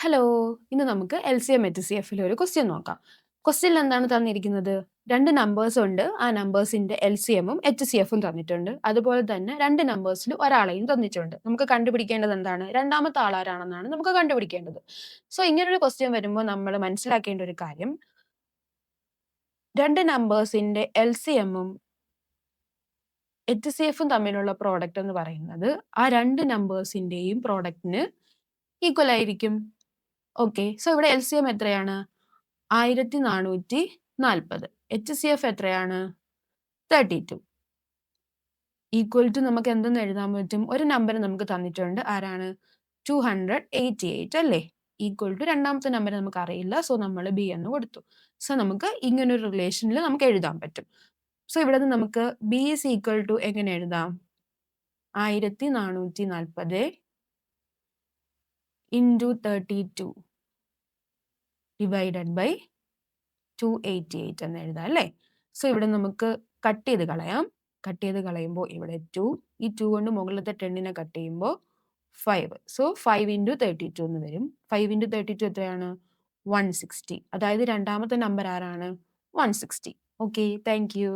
Hello! ഇന്ന് നമുക്ക് LCM, എച്ച്സിഎഫിലെ ഒരു ക്വസ്റ്റ്യൻ നോക്കാം. ക്വസ്റ്റ്യനിൽ എന്താണ് തന്നിരിക്കുന്നത്? 2 നമ്പേഴ്സ് ഉണ്ട്. ആ നമ്പേഴ്സിന്റെ എൽസിഎമ്മും എച്ച്സിഎഫും തന്നിട്ടുണ്ട്. അതുപോലെ തന്നെ 2 നമ്പേഴ്സിൽ ഒരാളെയും തന്നിട്ടുണ്ട്. നമുക്ക് കണ്ടുപിടിക്കേണ്ടത് എന്താണ്? രണ്ടാമത്തെ ആൾ ആരാണെന്നാണ് നമുക്ക് കണ്ടുപിടിക്കേണ്ടത്. സോ ഇങ്ങനൊരു ക്വസ്റ്റ്യൻ വരുമ്പോൾ നമ്മൾ മനസ്സിലാക്കേണ്ട ഒരു കാര്യം 2 നമ്പേഴ്സിന്റെ എൽസിഎമ്മും എച്ച്സിഎഫും തമ്മിലുള്ള പ്രോഡക്റ്റ് എന്ന് പറയുന്നത് ആ 2 നമ്പേഴ്സിന്റെയും പ്രോഡക്റ്റിന് ഈക്വൽ ആയിരിക്കും. ഓക്കെ. സോ ഇവിടെ എൽസിഎം എത്രയാണ്? 1440. എച്ച്സിഎഫ് എത്രയാണ്? 32. ഈക്വൽ ടു നമുക്ക് എന്തെന്ന് എഴുതാൻ പറ്റും? ഒരു നമ്പർ നമുക്ക് തന്നിട്ടുണ്ട്. ആരാണ്? 288 അല്ലേ? ഈക്വൽ ടു രണ്ടാമത്തെ നമ്പർ നമുക്ക് അറിയില്ല. സോ നമ്മൾ ബി എന്ന് കൊടുത്തു. സോ നമുക്ക് ഇങ്ങനൊരു റിലേഷനിൽ നമുക്ക് എഴുതാൻ പറ്റും. സോ ഇവിടെ നിന്ന് നമുക്ക് ബി ഈസ് ഈക്വൽ ടു എങ്ങനെ എഴുതാം? 1440 ഇൻറ്റു 32 ഡിവൈഡഡ് ബൈ 288 എന്ന് എഴുതാം അല്ലേ? സോ ഇവിടെ നമുക്ക് കട്ട് ചെയ്ത് കളയാം. കട്ട് ചെയ്ത് കളയുമ്പോൾ ഇവിടെ 2, ഈ 2 കൊണ്ട് മുകളിലത്തെ 10നെ കട്ട് ചെയ്യുമ്പോൾ 5. സോ 5 ഇൻറ്റു 32 എന്ന് വരും. 5 ഇൻറ്റു 32 എത്രയാണ്? 160. അതായത് രണ്ടാമത്തെ നമ്പർ ആരാണ്? 160. Okay, thank you.